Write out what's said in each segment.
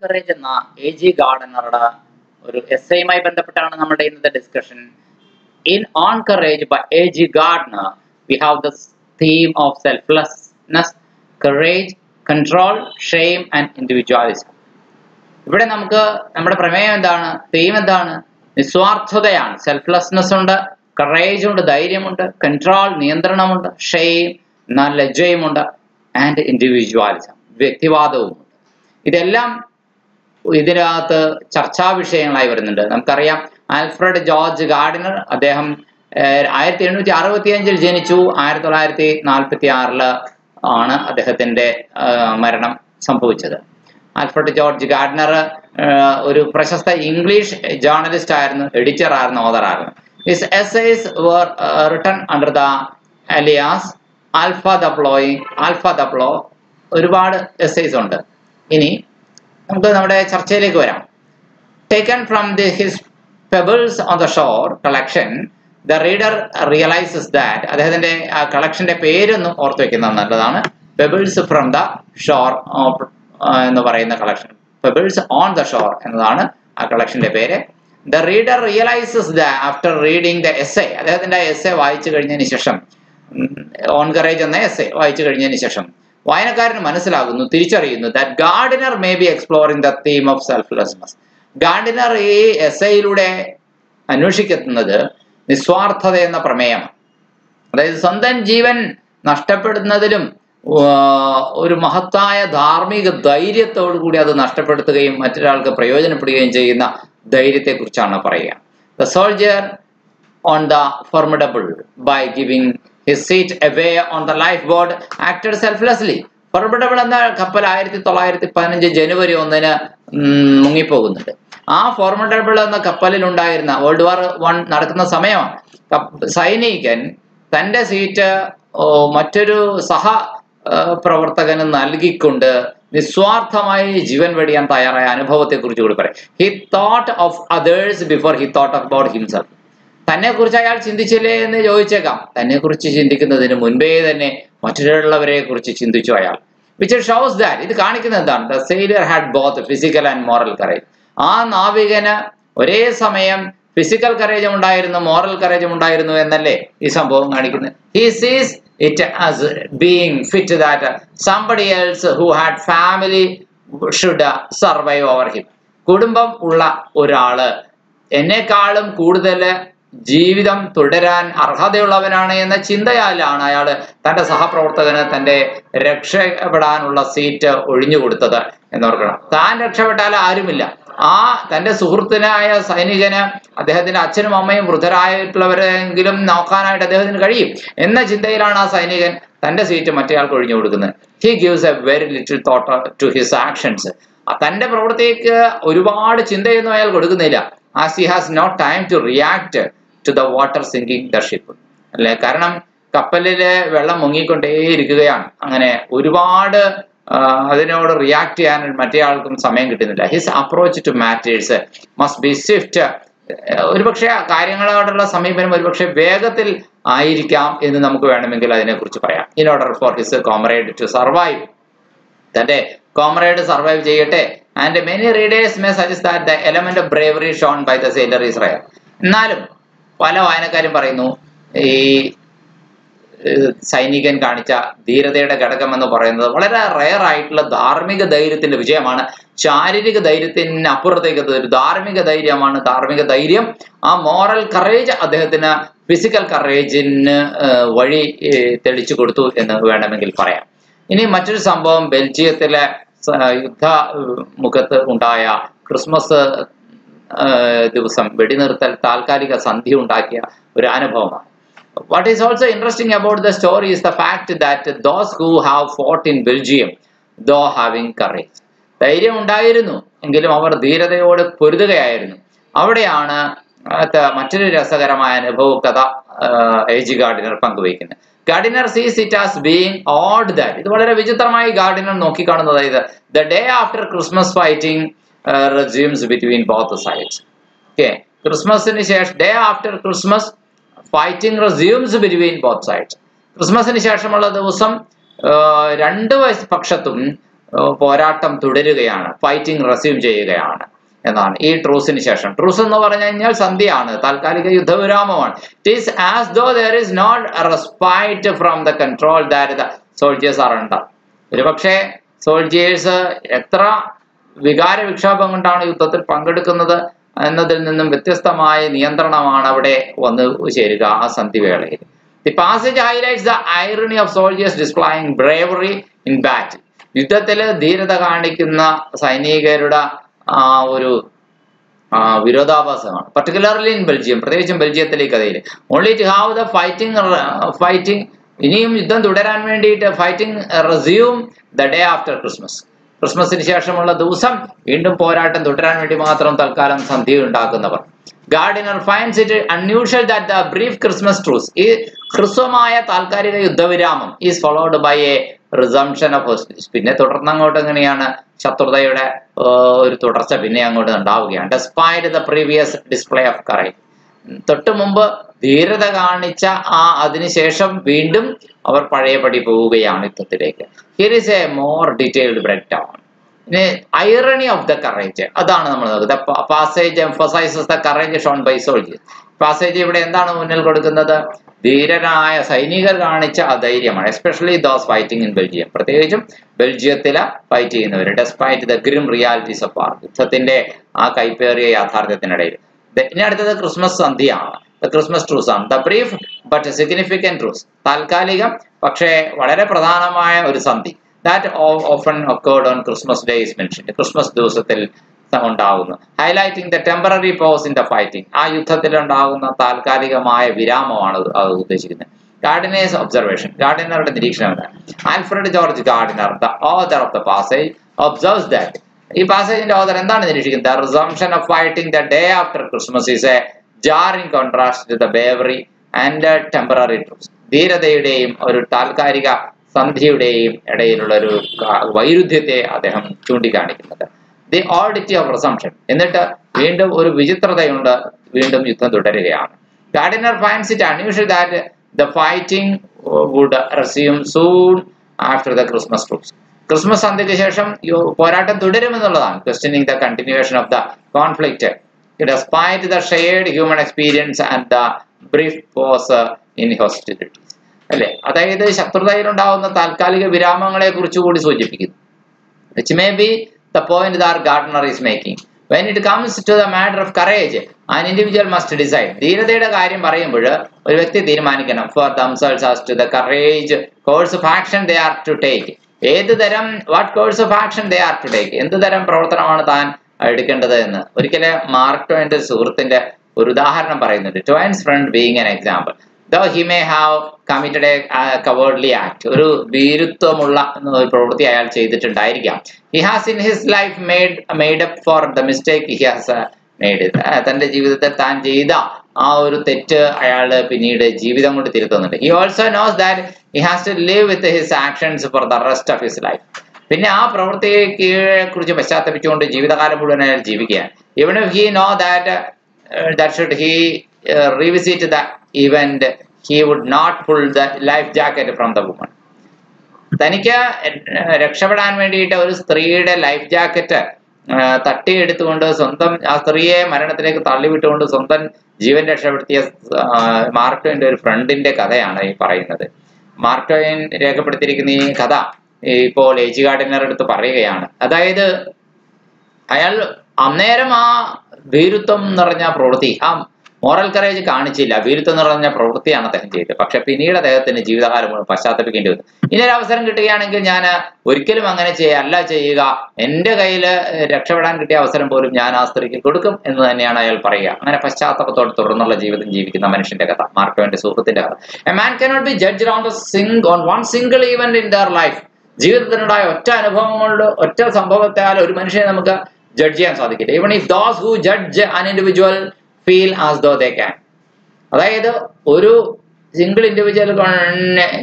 Courage എന്ന A.G. ഗാർഡനറുടെ ഒരു എസ്സേയുമായി ബന്ധപ്പെട്ടാണ് നമ്മുടെ ഇന്നത്തെ discussion. In On Courage by A.G. Gardner, we have the theme of selflessness, courage, control, shame and individualism. ഇവിടെ നമുക്ക് നമ്മുടെ പ്രമേയം എന്താണ്, തീം എന്താണ്? നിസ്വാർത്ഥതയാണ്. സെൽഫ്ലെസ്നെസ് ഉണ്ട്, കറേജ് ഉണ്ട്, ധൈര്യമുണ്ട്, കൺട്രോൾ നിയന്ത്രണമുണ്ട്, ഷെയിം എന്നാൽ ലജ്ജയുമുണ്ട്, ആൻഡ് ഇൻഡിവിജ്വാലിസം വ്യക്തിവാദവുമുണ്ട്. ഇതെല്ലാം ഇതിനകത്ത് ചർച്ചാ വിഷയങ്ങളായി വരുന്നുണ്ട്. നമുക്കറിയാം ആൽഫ്രഡ് ജോർജ് ഗാർഡിനർ, അദ്ദേഹം 1865 ജനിച്ചു. 1946 ആണ് അദ്ദേഹത്തിന്റെ മരണം സംഭവിച്ചത്. ആൽഫ്രഡ് ജോർജ് ഗാർഡിനർ ഒരു പ്രശസ്ത ഇംഗ്ലീഷ് ജേർണലിസ്റ്റ് ആയിരുന്നു, എഡിറ്റർ ആയിരുന്നു, ഓതർ ആയിരുന്നു. His essays were written under the alias Alpha Daplo. ഒരുപാട് എസ്സേസ് ഉണ്ട്. ഇനി നമുക്ക് നമ്മുടെ ചർച്ചയിലേക്ക് വരാം. Taken from his Pebbles on the Shore collection, the reader realizes that അദ്ദേഹത്തിന്റെ ആ കളക്ഷന്റെ പേരൊന്നും ഓർത്തു വെക്കുന്നത് നല്ലതാണ്. പെബിൾസ് ഫ്രം ദ ഷോർ എന്ന് പറയുന്ന collection, pebbles on the shore എന്നതാണ് ആ കളക്ഷന്റെ പേര്. The reader realizes that after reading the essay, അദ്ദേഹത്തിന്റെ എസ്സേ വായിച്ചു കഴിഞ്ഞതിന് ശേഷം, ഓൺ കറേജ് എന്ന എസ്സേ വായിച്ചു കഴിഞ്ഞതിന് ശേഷം വായനക്കാരന് മനസ്സിലാകുന്നു, തിരിച്ചറിയുന്നു that Gardiner may be exploring the theme of selflessness. Gardiner ഈ എസ്സേയിലൂടെ അന്വേഷിക്കുന്നത് നിസ്വാർത്ഥത എന്ന പ്രമേയമാണ്. അതായത് സ്വന്തം ജീവൻ നഷ്ടപ്പെടുന്നതിലും ഒരു മഹത്തായ ധാർമ്മിക ധൈര്യത്തോടു കൂടി അത് നഷ്ടപ്പെടുത്തുകയും മറ്റൊരാൾക്ക് പ്രയോജനപ്പെടുകയും ചെയ്യുന്ന ധൈര്യത്തെക്കുറിച്ചാണ് പറയുക. The soldier on the Formidable, by giving his seat away on the lifeboat, acted selflessly. Formidable എന്ന കപ്പൽ 1915 ജനുവരി 1 മുങ്ങിപ്പോകുന്നുണ്ട്. ആ ഫോർമിഡബിൾ എന്ന കപ്പലിൽ ഉണ്ടായിരുന്ന World War I നടക്കുന്ന സമയമാണ്. സൈനികൻ തന്റെ സീറ്റ് മറ്റൊരു സഹ പ്രവർത്തകന് നൽകിക്കൊണ്ട് നിസ്വാർത്ഥമായി ജീവൻ വെടിയാൻ തയ്യാറായ അനുഭവത്തെ കുറിച്ച് കൂടി പറയും. He thought of others before he thought about himself. തന്നെ കുറിച്ച് അയാൾ ചിന്തിച്ചില്ലേ എന്ന് ചോദിച്ചേക്കാം. തന്നെ കുറിച്ച് ചിന്തിക്കുന്നതിന് മുൻപേ തന്നെ മറ്റുള്ളവരെ കുറിച്ച് ചിന്തിച്ചു അയാൾ. Which shows that, ഇത് കാണിക്കുന്നത് എന്താണ്? The sailor had both physical and moral courage. ആ നാവികന് ഒരേ സമയം ഫിസിക്കൽ കറേജും ഉണ്ടായിരുന്നു, മോറൽ കറേജും ഉണ്ടായിരുന്നു എന്നല്ലേ ഈ സംഭവം കാണിക്കുന്നത്. He sees it as being fit that somebody else who had family should survive over him. കുടുംബം ഉള്ള ഒരാള് എന്നെക്കാളും കൂടുതൽ ജീവിതം തുടരാൻ അർഹതയുള്ളവനാണ് എന്ന ചിന്തയാലാണ് അയാൾ തന്റെ സഹപ്രവർത്തകന് തന്റെ രക്ഷപ്പെടാനുള്ള സീറ്റ് ഒഴിഞ്ഞു കൊടുത്തത് എന്നോർക്കണം. താൻ രക്ഷപ്പെട്ടാൽ ആരുമില്ല. ആ തന്റെ സുഹൃത്തിനായ സൈനികന് അദ്ദേഹത്തിന്റെ അച്ഛനും അമ്മയും വൃദ്ധരായിട്ടുള്ളവരെങ്കിലും നോക്കാനായിട്ട് അദ്ദേഹത്തിന് കഴിയും എന്ന ചിന്തയിലാണ് ആ സൈനികൻ തന്റെ സീറ്റ് മറ്റേയാൾക്ക് ഒഴിഞ്ഞു കൊടുക്കുന്നത്. He gives a very little thought to his actions. തന്റെ പ്രവൃത്തിക്ക് ഒരുപാട് ചിന്തയൊന്നും അയാൾ കൊടുക്കുന്നില്ല. As he has no time to react to the water sinking the ship. അല്ലെ, കാരണം കപ്പലില് വെള്ളം മുങ്ങിക്കൊണ്ടേയിരിക്കുകയാണ്. അങ്ങനെ ഒരുപാട് അതിനോട് റിയാക്ട് ചെയ്യാൻ മറ്റേയാൾക്കും സമയം കിട്ടുന്നില്ല. His approach to matters must be swift. ഒരുപക്ഷെ കാര്യങ്ങളോടുള്ള സമീപനം ഒരുപക്ഷെ വേഗത്തിൽ ആയിരിക്കാം എന്ന് നമുക്ക് വേണമെങ്കിൽ അതിനെക്കുറിച്ച് പറയാം. In order for his comrade to survive, തന്റെ കോമ്രേഡ് സർവൈവ് ചെയ്യട്ടെ. And many readers may suggest that the element of bravery shown by the sailor is rare. എന്നാലും പല വായനക്കാരും പറയുന്നു ഈ സൈനികൻ കാണിച്ച ധീരതയുടെ ഘടകം എന്ന് പറയുന്നത് വളരെ റെയർ ആയിട്ടുള്ള ധാർമ്മിക ധൈര്യത്തിന്റെ വിജയമാണ്. ശാരീരിക ധൈര്യത്തിന് അപ്പുറത്തേക്ക് ഒരു ധാർമ്മിക ധൈര്യമാണ്. ധാർമ്മിക ധൈര്യം, ആ മോറൽ കറേജ് അദ്ദേഹത്തിന് ഫിസിക്കൽ കറേജിന് വഴി തെളിച്ചു കൊടുത്തു എന്ന് വേണമെങ്കിൽ പറയാം. ഇനി മറ്റൊരു സംഭവം, ബെൽജിയത്തിലെ യുദ്ധ മുഖത്ത് ഉണ്ടായ ക്രിസ്മസ് ദിവസം വെടിനിർത്തൽ താൽക്കാലിക സന്ധി ഉണ്ടാക്കിയ ഒരു അനുഭവമാണ്. What is also interesting about the story is the fact that those who have fought in Belgium, though having courage, ധൈര്യം ഉണ്ടായിരുന്നു എങ്കിലും അവർ ധീരതയോട് പൊരുതുകയായിരുന്നു. അവിടെയാണ് മറ്റൊരു രസകരമായ അനുഭവ കഥ A.G. ഗാർഡിനർ പങ്കുവയ്ക്കുന്നത്. Gardiner sees it as being odd that, ഇത് വളരെ വിചിത്രമായി ഗാർഡിനർ നോക്കിക്കാണുന്നത്, അതായത് the day after Christmas fighting resumes between both sides. Okay, ക്രിസ്മസിന് ശേഷം, day after Christmas fighting resumes between both sides. ക്രിസ്മസിന് ശേഷമുള്ള ദിവസം രണ്ട് പക്ഷത്തും പോരാട്ടം തുടരുകയാണ്, ഫൈറ്റിംഗ് റെസ്യൂം ചെയ്യുകയാണ് എന്നാണ് ഈ ട്രൂസിന് ശേഷം. ട്രൂസ് എന്ന് പറഞ്ഞു കഴിഞ്ഞാൽ സന്ധിയാണ്, താൽക്കാലിക യുദ്ധവിരാമമാണ്. It is as though there is not respite from the control that the soldiers are under. ഒരുപക്ഷെ സോൾജേഴ്സ് എത്ര വികാര വിക്ഷോഭം കൊണ്ടാണ് യുദ്ധത്തിൽ പങ്കെടുക്കുന്നത് എന്നതിൽ നിന്നും വ്യത്യസ്തമായ നിയന്ത്രണമാണ് അവിടെ വന്നു ചേരുക ആ സന്ധിവേളയിൽ. The passage highlights the irony of soldiers displaying bravery in battle. യുദ്ധത്തിൽ ധീരത കാണിക്കുന്ന സൈനികരുടെ ഒരു വിരോധാഭാസമാണ്. പർട്ടിക്കുലർലി ഇൻ ബെൽജിയം, പ്രത്യേകിച്ചും ബെൽജിയത്തിലെ കഥയിൽ. Only to have the fighting ഇനിയും യുദ്ധം തുടരാൻ വേണ്ടിയിട്ട് fighting resume the day after Christmas. ക്രിസ്മസിന് ശേഷമുള്ള ദിവസം വീണ്ടും പോരാട്ടം തുടരാൻ വേണ്ടി മാത്രം തൽക്കാലം സന്ധി ഉണ്ടാക്കുന്നവർ. Gardiner finds it unusual that the brief Christmas truce, ഈ ഹ്രസ്വമായ താൽക്കാലിക യുദ്ധവിരാമം is followed by a resumption of hostilities. പിന്നെ തുടർന്നങ്ങോട്ട് എങ്ങനെയാണ് ശത്രുതയുടെ ഒരു തുടർച്ച പിന്നെ അങ്ങോട്ട് ഉണ്ടാവുകയാണ്. Despite the previous display of courage, തൊട്ടു മുമ്പ് ധീരത കാണിച്ച അതിനുശേഷം വീണ്ടും അവർ പഴയപടി പോവുകയാണ് യുദ്ധത്തിലേക്ക്. Here is a more detailed breakdown. പിന്നെ ഐറണി ഓഫ് ദ കറേജ്, അതാണ് നമ്മൾ നോക്കുന്നത്. Passage emphasizes the courage shown by soldiers. Passage ഇവിടെ എന്താണ് മുന്നിൽ കൊടുക്കുന്നത്? ധീരനായ സൈനികർ കാണിച്ച അധൈര്യമാണ്. Especially those fighting in Belgium, പ്രത്യേകിച്ചും ബെൽജിയത്തിലെ ഫൈറ്റ് ചെയ്യുന്നവർ. Despite the grim realities of war, യുദ്ധത്തിന്റെ ആ കൈപ്പേറിയ യാഥാർത്ഥ്യത്തിനിടയിൽ. ഇനി അടുത്തത് ക്രിസ്മസ് സന്ധിയാണ്. ക്രിസ്മസ് ട്രൂസ് ആണ്. The brief but significant truce, താൽക്കാലികം പക്ഷേ വളരെ പ്രധാനമായ ഒരു സന്ധി. That often occurred on Christmas day is mentioned, Christmas ദിവസത്തിൽ ഉണ്ടാകുന്നു. Highlighting the temporary pause in the fighting, ആ യുദ്ധത്തിൽ ഉണ്ടാകുന്ന താൽക്കാലികമായ വിരാമമാണ് അത് ഉദ്ദേശിക്കുന്നത്. ഗാർഡിനേഴ്സ് ഒബ്സർവേഷൻ, ഗാർഡിനറുടെ നിരീക്ഷണം. Alfred George Gardiner, the author of the passage, observes that, ഈ പാസേജിന്റെ ഓഥർ എന്താണ് നിരീക്ഷിക്കുന്നത്? The resumption of fighting the day after Christmas is a jarring contrast to the bravery and temporary truce. ധീരതയുടെയും ഒരു താൽക്കാലിക സന്ധിയുടെയും ഇടയിലുള്ള ഒരു വൈരുദ്ധ്യത്തെ അദ്ദേഹം ചൂണ്ടിക്കാണിക്കുന്നത്. ദി ഓഡിറ്റി ഓഫ് റിസംഷൻ, എന്നിട്ട് വീണ്ടും ഒരു വിചിത്രതയുണ്ട്, വീണ്ടും യുദ്ധം തുടരുകയാണ്. Gardiner finds it unusual that the fighting would resume soon after the Christmas truce. Christmas സന്ധ്യയ്ക്ക് ശേഷം പോരാട്ടം തുടരുമെന്നുള്ളതാണ്. Questioning the continuation of the conflict despite the shared human experience and the brief pause in hostilities. അല്ലെ, അതായത് ശത്രുതയിലുണ്ടാവുന്ന താൽക്കാലിക വിരാമങ്ങളെ കുറിച്ച് കൂടി സൂചിപ്പിക്കുന്നു. Which may be the point that Gardner is making. When it comes to the matter of courage, an individual must decide. ധീരതയുടെ കാര്യം പറയുമ്പോൾ ഒരു വ്യക്തി തീരുമാനിക്കണം for themselves as to the courage course of action they are to take. ഏത് തരം what course of action they are to take, എന്ത് തരം പ്രവർത്തനമാണ് താൻ എടുക്കേണ്ടത് എന്ന്. ഒരിക്കലും മാർക്ക് ട്വൈൻ്റെ സുഹൃത്തിന്റെ ഒരു ഉദാഹരണം പറയുന്നുണ്ട്. Twain's friend being an example, though he may have committed a cowardly act, ഒരു ഭീരുത്വമുള്ള ഒരു പ്രവൃത്തി അയാൾ ചെയ്തിട്ടുണ്ടായിരിക്കാം. He has in his life made up for the mistake he has made. തന്റെ ജീവിതത്തിൽ താൻ ചെയ്ത ആ ഒരു തെറ്റ് അയാൾ പിന്നീട് ജീവിതം കൊണ്ട് തിരുത്തുന്നുണ്ട്. He also knows that he has to live with his actions for the rest of his life. പിന്നെ ആ പ്രവൃത്തിയെ കുറിച്ച് പശ്ചാത്തപിച്ചുകൊണ്ട് ജീവിതകാലം മുഴുവൻ അയാൾ ജീവിക്കുകയാണ്. Even if he know that should he revisit the event, he would not pull the life jacket from the woman. തനിക്ക് രക്ഷപ്പെടാൻ വേണ്ടിയിട്ട് ഒരു സ്ത്രീയുടെ ലൈഫ് ജാക്കറ്റ് തട്ടിയെടുത്തുകൊണ്ട് സ്വന്തം ആ സ്ത്രീയെ മരണത്തിലേക്ക് തള്ളിവിട്ടുകൊണ്ട് സ്വന്തം ജീവൻ രക്ഷപ്പെടുത്തിയ മാർക്ക് ട്വൈൻ്റെ ഒരു ഫ്രണ്ടിന്റെ കഥയാണ് ഈ പറയുന്നത്. മാർക്ക് ട്വൈൻ രേഖപ്പെടുത്തിയിരിക്കുന്ന ഈ കഥ ഇപ്പോൾ എച്ച് ഗാർഡിനർ എടുത്ത് പറയുകയാണ്. അതായത് അയാൾ അന്നേരം ആ ഭീരുത്വം നിറഞ്ഞ പ്രവൃത്തി, ആ മോറൽ കറേജ് കാണിച്ചില്ല, ഭീരുത്വം നിറഞ്ഞ പ്രവൃത്തിയാണ് അദ്ദേഹം ചെയ്തത്. പക്ഷെ പിന്നീട് അദ്ദേഹത്തിന് ജീവിതകാലം മുഴുവൻ പശ്ചാത്തപിക്കേണ്ടി വന്നു. ഇനിയൊരു അവസരം കിട്ടുകയാണെങ്കിൽ ഞാൻ ഒരിക്കലും അങ്ങനെ ചെയ്യുക, എൻ്റെ കയ്യിൽ രക്ഷപ്പെടാൻ കിട്ടിയ അവസരം പോലും ഞാൻ ആ സ്ത്രീക്ക് കൊടുക്കും എന്ന് തന്നെയാണ് അയാൾ പറയുക. അങ്ങനെ പശ്ചാത്തലത്തോടെ തുടർന്നുള്ള ജീവിതം ജീവിക്കുന്ന മനുഷ്യന്റെ കഥ, മാർക്ക് ട്വൈൻ്റെ സുഹൃത്തിന്റെ കഥ. A man cannot be judged on one single event in their life. ജീവിതത്തിനുണ്ടായ ഒറ്റ അനുഭവം കൊണ്ട്, ഒറ്റ സംഭവത്താൽ ഒരു മനുഷ്യനെ നമുക്ക് ജഡ്ജ് ചെയ്യാൻ സാധിക്കില്ല. Even if those who judge an individual feel as though they can. അതായത് ഒരു സിംഗിൾ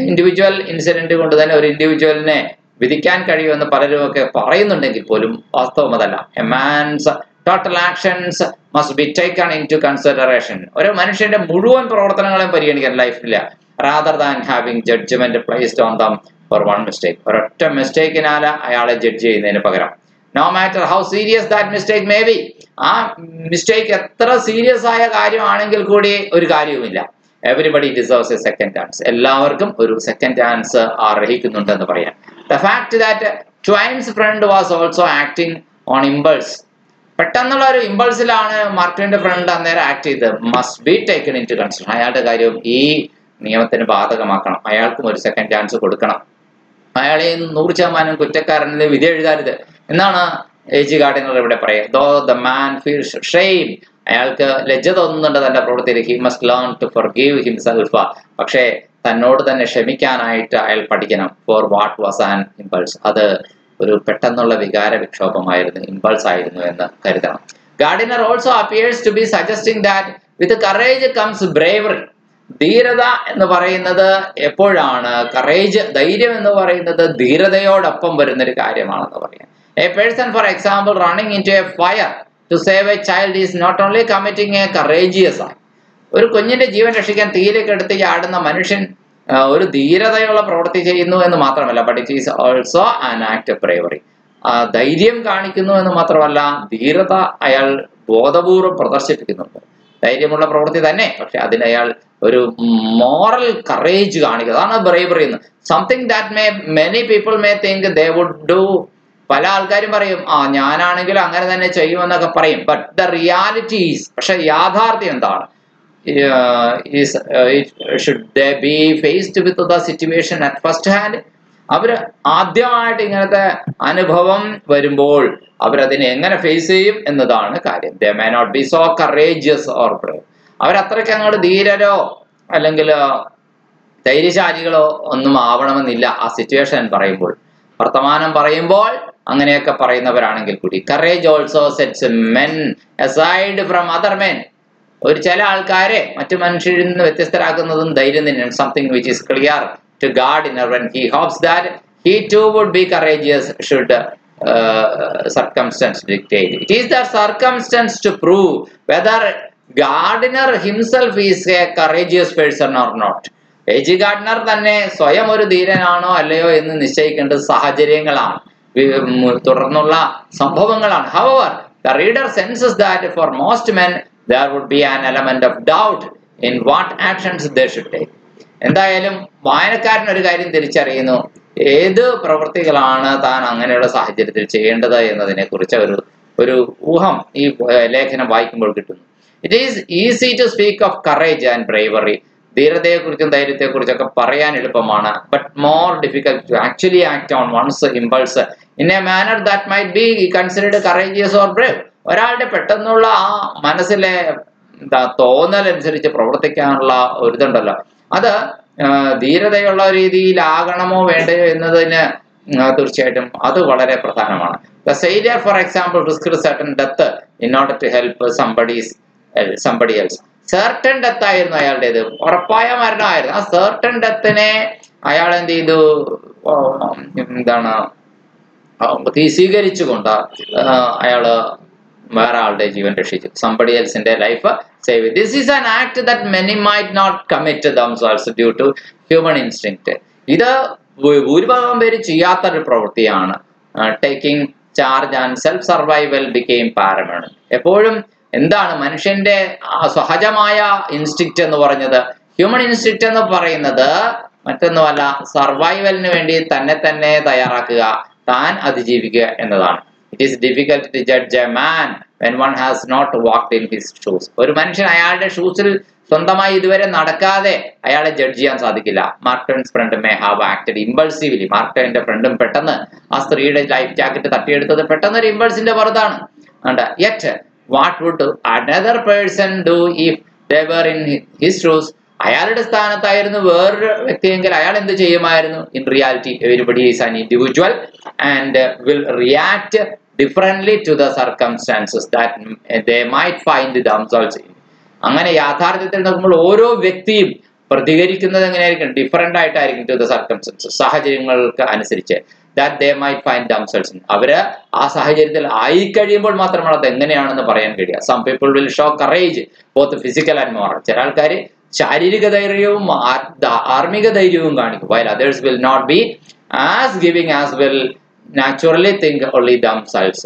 ഇൻഡിവിജ്വൽ ഇൻസിഡന്റ് കൊണ്ട് തന്നെ ഒരു ഇൻഡിവിജ്വലിനെ വിധിക്കാൻ കഴിയുമെന്ന് പലരുമൊക്കെ പറയുന്നുണ്ടെങ്കിൽ പോലും വാസ്തവം അതല്ല. A man's total actions must be taken into consideration. ഒരു മനുഷ്യന്റെ മുഴുവൻ പ്രവർത്തനങ്ങളെയും പരിഗണിക്കാൻ ലൈഫില്ല, rather than having judgment placed on them for one mistake. ഒരൊറ്റ മിസ്റ്റേക്കിനാല അയാളെ ജഡ്ജ് ചെയ്യുന്നതിന് പകരം, no matter how serious that mistake may be, ആ മിസ്റ്റേക്ക് എത്ര സീരിയസ് ആയ കാര്യമാണെങ്കിൽ കൂടി ഒരു കാര്യവുമില്ല. Everybody deserves a second chance. എല്ലാവർക്കും ഒരു സെക്കൻഡ് ചാൻസ് അർഹിക്കുന്നുണ്ടെന്ന് പറയാം. The fact that Twain's friend was also acting on impulse, പെട്ടെന്നുള്ള ഒരു ഇമ്പൾസിലാണ് മാർക്ക് ട്വെയിന്റെ ഫ്രണ്ട് അന്നേരം ആക്ട് ചെയ്തത്, must be taken into consider. അയാളുടെ കാര്യവും ഈ നിയമത്തിന് ബാധകമാക്കണം. അയാൾക്കും ഒരു സെക്കൻഡ് ചാൻസ് കൊടുക്കണം. അയാളെ 100% കുറ്റക്കാരനിൽ വിധി എഴുതരുത് എന്നാണ് A.G. Gardiner ഇവിടെ പറയുക. Though the man feels shame, അയാൾക്ക് ലജ്ജ തോന്നുന്നുണ്ട് തന്റെ പ്രവൃത്തിയിൽ, he must learn to forgive himself. പക്ഷേ തന്നോട് തന്നെ ക്ഷമിക്കാനായിട്ട് അയാൾ പഠിക്കണം. For what was an impulse, അത് ഒരു പെട്ടെന്നുള്ള വികാര വിക്ഷോഭമായിരുന്നു, ഇമ്പൾസ് ആയിരുന്നു എന്ന് കരുതണം. Gardiner also appears to be suggesting that with courage comes bravery. ധീരത എന്ന് പറയുന്നത് എപ്പോഴാണ്, കറേജ്, ധൈര്യം എന്ന് പറയുന്നത് ധീരതയോടൊപ്പം വരുന്നൊരു കാര്യമാണെന്ന് പറയാം. A person, for example, running into a fire to save a child is not only committing a courageous act. ഒരു കുഞ്ഞിന്റെ ജീവൻ രക്ഷിക്കാൻ തീയിലേക്ക് എടുത്ത് ചാടുന്ന മനുഷ്യൻ ഒരു ധീരതയുള്ള പ്രവൃത്തി ചെയ്യുന്നു എന്ന് മാത്രമല്ല, but it is also an act of bravery. ധൈര്യം കാണിക്കുന്നു എന്ന് മാത്രമല്ല, ധീരത അയാൾ ബോധപൂർവ്വം പ്രദർശിപ്പിക്കുന്നുണ്ട്. ധൈര്യമുള്ള പ്രവൃത്തി തന്നെ, പക്ഷെ അതിന് അയാൾ ഒരു മോറൽ കറേജ് കാണിക്കുക, അതാണ് ബ്രേവറി എന്ന്. Something that many people may think they would do. പല ആൾക്കാരും പറയും, ഞാനാണെങ്കിലും അങ്ങനെ തന്നെ ചെയ്യുമെന്നൊക്കെ പറയും. ബട്ട് ദ റിയാലിറ്റി ഈസ്, പക്ഷെ യാഥാർത്ഥ്യം എന്താണ്? should they be faced with the situation at first hand? അവർ ആദ്യമായിട്ട് ഇങ്ങനത്തെ അനുഭവം വരുമ്പോൾ അവരതിനെ എങ്ങനെ ഫേസ് ചെയ്യും എന്നതാണ് കാര്യം. They may not be so courageous or brave. അവരത്രയ്ക്ക് അങ്ങോട്ട് ധീരരോ അല്ലെങ്കിൽ ധൈര്യശാലികളോ ഒന്നും ആവണമെന്നില്ല ആ സിറ്റുവേഷൻ പറയുമ്പോൾ. വർത്തമാനം പറയുമ്പോൾ അങ്ങനെയൊക്കെ പറയുന്നവരാണെങ്കിൽ കൂടി. Courage also sets men aside from other men. ഒരു ചില ആൾക്കാരെ മറ്റു മനുഷ്യരിൽ നിന്ന് വ്യത്യസ്തരാക്കുന്നതും ധൈര്യം തന്നെയാണ്. Something which is clear to Gardiner when he hopes that he too would be courageous should circumstance dictate. It is the circumstance to prove whether Gardiner himself is a courageous person or not. A.G. Gardiner തന്നെ സ്വയം ഒരു ധീരനാണോ അല്ലയോ എന്ന് നിശ്ചയിക്കേണ്ടത് സാഹചര്യങ്ങളാണ്, തുടർന്നുള്ള സംഭവങ്ങളാണ്. However, the reader senses that for most men there would be an element of doubt in what actions they should take. എന്തായാലും വായനക്കാരൻ ഒരു കാര്യം തിരിച്ചറിയുന്നു, ഏത് പ്രവൃത്തികളാണ് താൻ അങ്ങനെയുള്ള സാഹചര്യത്തിൽ ചെയ്യേണ്ടത് എന്നതിനെ കുറിച്ച് ഒരു ഊഹം ഈ ലേഖനം വായിക്കുമ്പോൾ കിട്ടുന്നു. It is easy to speak of courage and bravery. ധീരതയെക്കുറിച്ചും ധൈര്യത്തെക്കുറിച്ചൊക്കെ പറയാൻ എളുപ്പമാണ്. But more difficult to actually act on one's impulse in a manner that might be considered courageous or brave. ഒരാളുടെ പെട്ടെന്നുള്ള ആ മനസ്സിലെ തോന്നലനുസരിച്ച് പ്രവർത്തിക്കാനുള്ള ഒരിതുണ്ടല്ലോ, അത് ധീരതയുള്ള രീതിയിലാകണമോ വേണ്ടയോ എന്നതിന് തീർച്ചയായിട്ടും അത് വളരെ പ്രധാനമാണ്. The sailor, for example, risked certain death in order to help somebody else. Certain death ആയിരുന്നു അയാളുടേത്, ഉറപ്പായ മരണമായിരുന്നു. ആ certain deathനെ അയാൾ എന്ത് ചെയ്തു, എന്താണ് സ്വീകരിച്ചുകൊണ്ട് അയാള് വേറെ ആളുടെ ജീവൻ രക്ഷിച്ചു. Somebody else in their life save it. This is an act that many might not commit themselves due to human instinct. ഇത് ഭൂരിഭാഗം പേര് ചെയ്യാത്തൊരു പ്രവൃത്തിയാണ്. Taking charge and self survival became paramount. എപ്പോഴും എന്താണ് മനുഷ്യന്റെ സഹജമായ ഇൻസ്റ്റിക്റ്റ് എന്ന് പറഞ്ഞത്, ഹ്യൂമൻ ഇൻസ്റ്റിക്റ്റ് എന്ന് പറയുന്നത് മറ്റൊന്നുമല്ല, സർവൈവലിന് വേണ്ടി തന്നെ തയ്യാറാക്കുക, താൻ അതിജീവിക്കുക എന്നതാണ്. It is difficult to judge a man when one has not walked in his shoes. ഒരു മനുഷ്യൻ അയാളുടെ ഷൂസിൽ സ്വന്തമായി ഇതുവരെ നടക്കാതെ അയാളെ ജഡ്ജ് ചെയ്യാൻ സാധിക്കില്ല. Mark Twain's friend may have acted impulsively. Mark ട്വെയിന്റെ ഫ്രണ്ടും പെട്ടെന്ന് ആ സ്ത്രീയുടെ ലൈഫ് ജാക്കറ്റ് തട്ടിയെടുത്തത് പെട്ടെന്ന് ഒരു ഇമ്പൾസിന്റെ പുറത്താണ്. Yet what would another person do if they were in his shoes? അയാളുടെ സ്ഥാനത്തായിരുന്നു വേറൊരു വ്യക്തിയെങ്കിൽ അയാൾ എന്ത് ചെയ്യുമായിരുന്നു? In reality everybody is an individual and will react differently to the circumstances that they might find themselves in. അങ്ങനെ യാഥാർത്ഥ്യത്തിൽ നോക്കുമ്പോൾ ഓരോ വ്യക്തിയും പ്രതികരിക്കുന്നത് എങ്ങനെയായിരിക്കും? ഡിഫറെന്റ് ആയിട്ടായിരിക്കും ടു ദ സർക്കംസ്റ്റാൻസസ്, സാഹചര്യങ്ങൾക്ക് അനുസരിച്ച്. That they might find themselves in. അവര് ആ സാഹചര്യത്തിൽ ആയി കഴിയുമ്പോൾ മാത്രമാണ് അത് എങ്ങനെയാണെന്ന് പറയാൻ കഴിയുക. Some people will show courage both physical and moral. ചില ആൾക്കാർ ശാരീരിക ധൈര്യവും ആർമിക ധൈര്യവും കാണിക്കും. while others will not be as giving as well naturally think only themselves.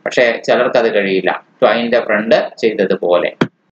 പക്ഷേ ചിലർക്ക് അത് കഴിയില്ല. ട്വൈൻ്റെ ഫ്രണ്ട് ചെയ്തതുപോലെ.